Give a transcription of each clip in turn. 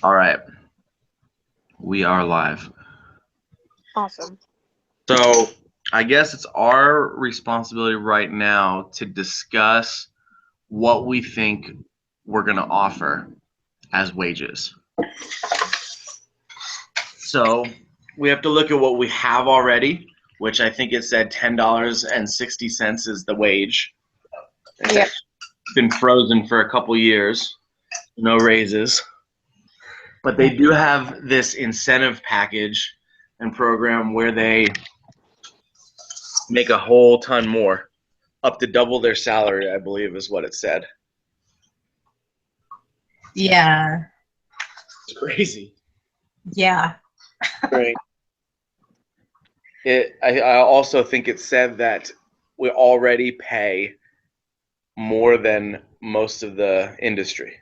All right, we are live. Awesome. So I guess it's our responsibility right now to discuss what we think we're going to offer as wages. So we have to look at what we have already, which I think it said $10.60 is the wage. Yep. It's been frozen for a couple years, no raises. But they do have this incentive package and program where they make a whole ton more, up to double their salary, I believe is what it said. Yeah. It's crazy. Yeah. Right. I also think it said that we already pay more than most of the industry.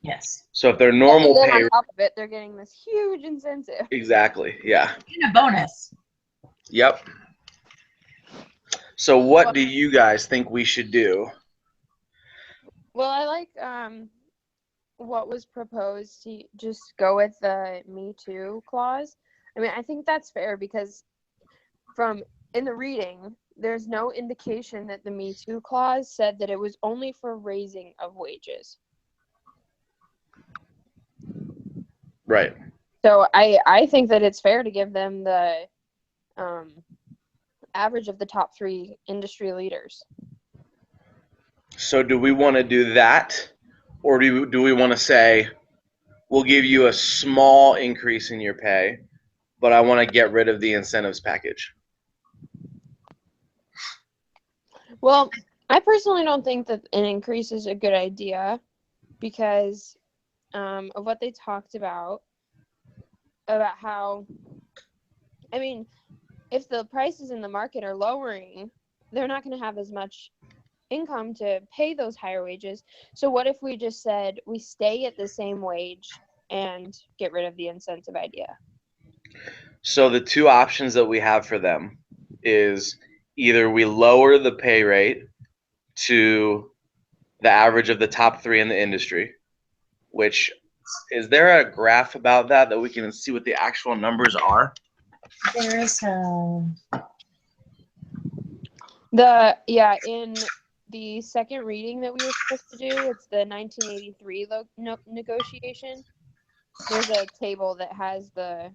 Yes. So if their And normal then pay, on top of it, they're getting this huge incentive. exactly, yeah, And a bonus. yep. So what do you guys think we should do? Well, I like what was proposed to just go with the Me Too clause. I mean, I think that's fair because in the reading, there's no indication that the Me Too clause said that it was only for raising of wages. Right. So I think that it's fair to give them the average of the top 3 industry leaders. So do we want to do that, or do we want to say, we'll give you a small increase in your pay, but I want to get rid of the incentives package? Well, I personally don't think that an increase is a good idea because of what they talked about how, I mean, if the prices in the market are lowering, they're not going to have as much income to pay those higher wages. So what if we just said we stay at the same wage and get rid of the incentive idea? So the two options that we have for them is either we lower the pay rate to the average of the top 3 in the industry, which, is there a graph about that we can see what the actual numbers are? There's in the second reading that we were supposed to do, it's the 1983 negotiation. There's a table that has the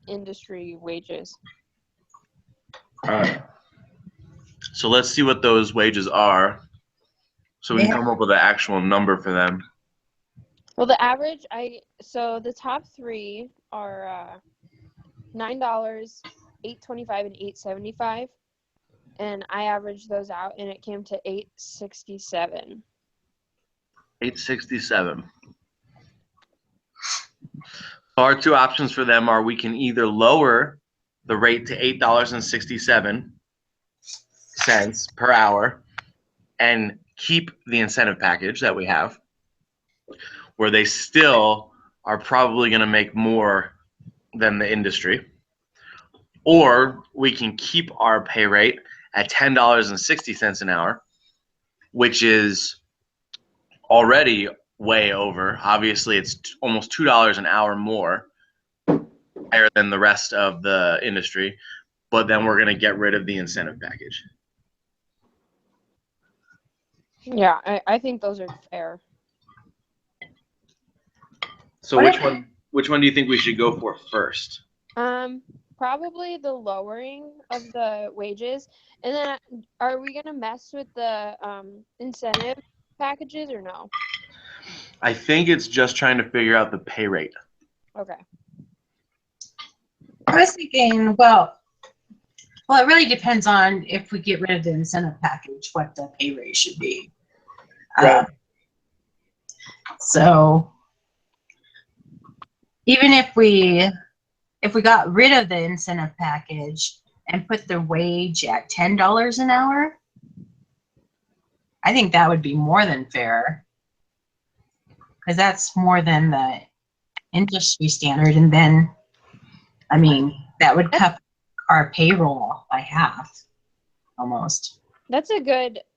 industry wages. All right. So let's see what those wages are, so we can come up with an actual number for them. Well, the average, so the top 3 are $9, $8.25, and $8.75, and I averaged those out, and it came to $8.67. $8.67. Our two options for them are we can either lower the rate to $8.67 per hour and keep the incentive package that we have, where they still are probably going to make more than the industry, or we can keep our pay rate at $10.60 an hour, which is already way over. Obviously, it's almost $2 an hour more, higher than the rest of the industry, but then we're going to get rid of the incentive package. Yeah, I think those are fair. So which one do you think we should go for first? Probably the lowering of the wages, and then are we gonna mess with the incentive packages or no? I think it's just trying to figure out the pay rate. Okay. I was thinking, well, it really depends on if we get rid of the incentive package, what the pay rate should be. Right. So even if we got rid of the incentive package and put the wage at $10 an hour, I think that would be more than fair, because that's more than the industry standard. And then, I mean, that would cut our payroll by half, almost.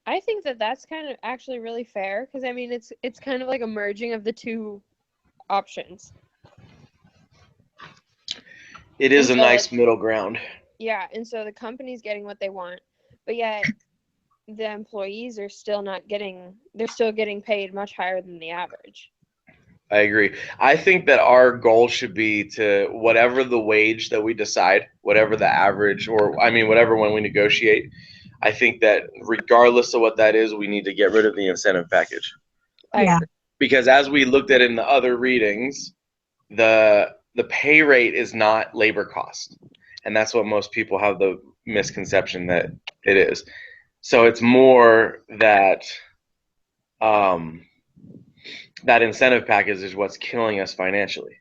I think that that's kind of actually really fair, because I mean it's kind of like a merging of the two options. It is a And so, nice middle ground. Yeah, and so the company's getting what they want, but yet the employees are still not getting, they're still getting paid much higher than the average. I agree. I think that our goal should be to whatever the wage that we decide, whatever the average, or I mean, whatever when we negotiate, I think that regardless of what that is, we need to get rid of the incentive package. Yeah. Because as we looked at in the other readings, the pay rate is not labor cost. And that's what most people have the misconception that it is. So it's more that that incentive package is what's killing us financially.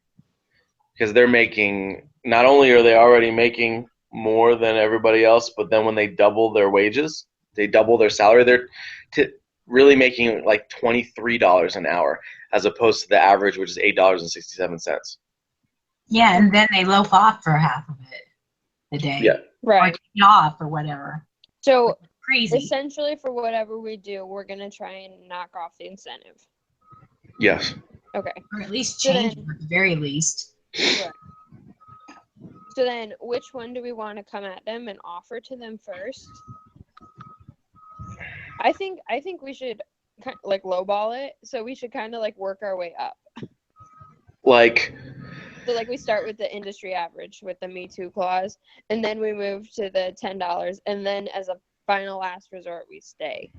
Because they're making, not only are they already making more than everybody else, but then when they double their wages, they double their salary, they're really making like $23 an hour as opposed to the average, which is $8.67. Yeah, and then they loaf off for half of it a day. Yeah. Or Right. take off or whatever. So Crazy. essentially, for whatever we do, we're gonna try and knock off the incentive. Yes. Okay. Or at least So change then- it at the very least. Right. So then, which one do we want to come at them and offer to them first? I think we should like lowball it. So we should kind of like work our way up. Like, So like we start with the industry average with the Me Too clause, and then we move to the $10, and then as a final last resort we stay.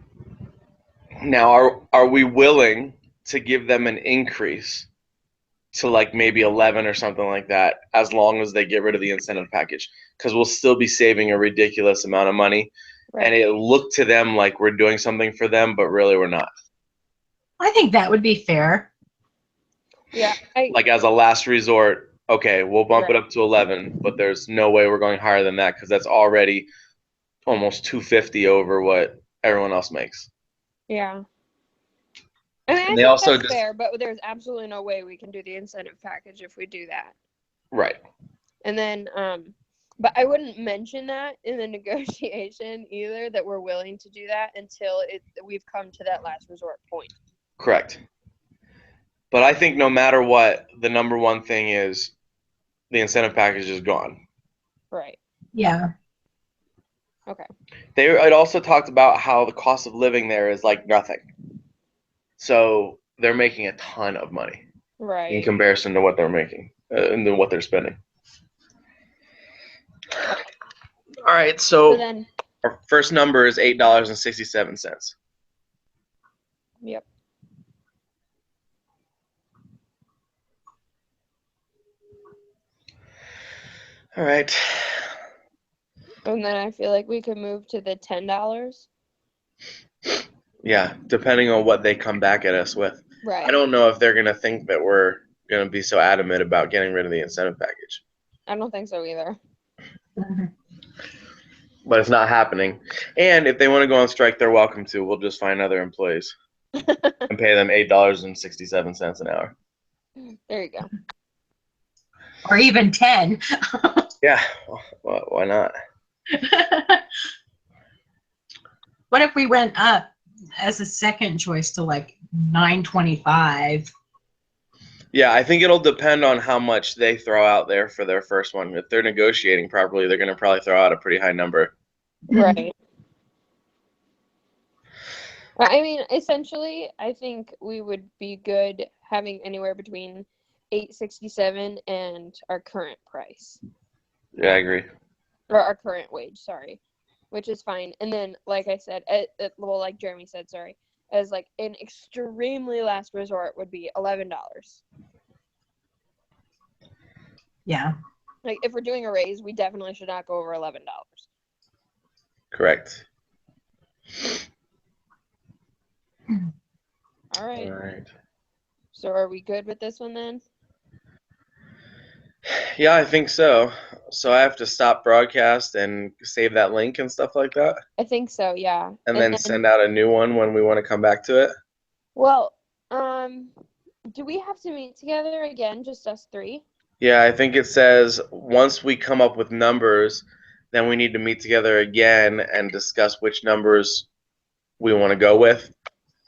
now are we willing to give them an increase to like maybe 11 or something like that, as long as they get rid of the incentive package? Because we'll still be saving a ridiculous amount of money. Right. And it looked to them like we're doing something for them, but really we're not. I think that would be fair. Yeah. Like as a last resort, okay, we'll bump it Right. up to 11, but there's no way we're going higher than that because that's already almost 250 over what everyone else makes. Yeah. I mean, I And they think also that's just- fair, but there's absolutely no way we can do the incentive package if we do that. Right. And then, but I wouldn't mention that in the negotiation either, that we're willing to do that until we've come to that last resort point. Correct. But I think no matter what, the number one thing is the incentive package is gone. Right. Yeah. Okay. It also talked about how the cost of living there is like nothing. So they're making a ton of money in Right. comparison to what they're making and then what they're spending. All right, So so then, our first number is $8.67. yep. All right. And then I feel like we could move to the $10. Yeah, depending on what they come back at us with. Right. I don't know if they're going to think that we're going to be so adamant about getting rid of the incentive package. I don't think so either. But it's not happening. And if they want to go on strike, they're welcome to. We'll just find other employees and pay them $8.67 an hour. There you go. Or even 10. Yeah, well, why not? What if we went up as a second choice to like $9.25? Yeah, I think it'll depend on how much they throw out there for their first one. If they're negotiating properly, they're going to probably throw out a pretty high number. Right. I mean, essentially, I think we would be good having anywhere between $8.67 and our current price, Yeah, I agree. or our current wage, sorry, which is fine. And then, like I said, well, like Jeremy said, sorry, as like an extremely last resort would be $11. Yeah. Like if we're doing a raise, we definitely should not go over $11. Correct. All right. All right. So are we good with this one then? Yeah, I think so. So I have to stop broadcast and save that link and stuff like that, I think so, yeah. and then send out a new one when we want to come back to it. Well, do we have to meet together again, just us three? Yeah, I think it says once we come up with numbers, then we need to meet together again and discuss which numbers we want to go with,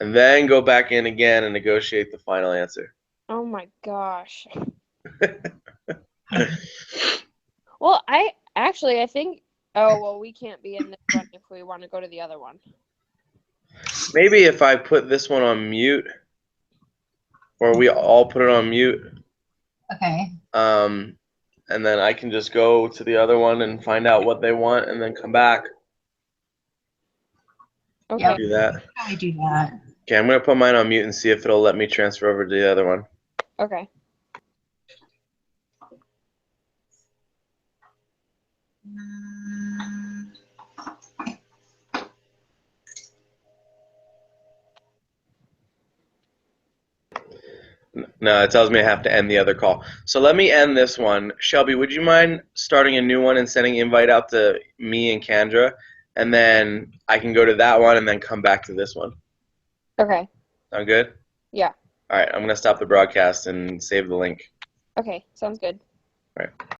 and then go back in again and negotiate the final answer. Oh my gosh. Well, I think. Oh well, we can't be in this one if we want to go to the other one. Maybe if I put this one on mute, or we all put it on mute, Okay. and then I can just go to the other one and find out what they want, and then come back. Okay. Yep. Do that. Probably do that. Okay, I'm gonna put mine on mute and see if it'll let me transfer over to the other one. Okay. No, it tells me I have to end the other call. So let me end this one. Shelby, would you mind starting a new one and sending an invite out to me and Kendra? And then I can go to that one and then come back to this one. Okay. Sound good? Yeah. All right, I'm going to stop the broadcast and save the link. Okay. Sounds good. All right.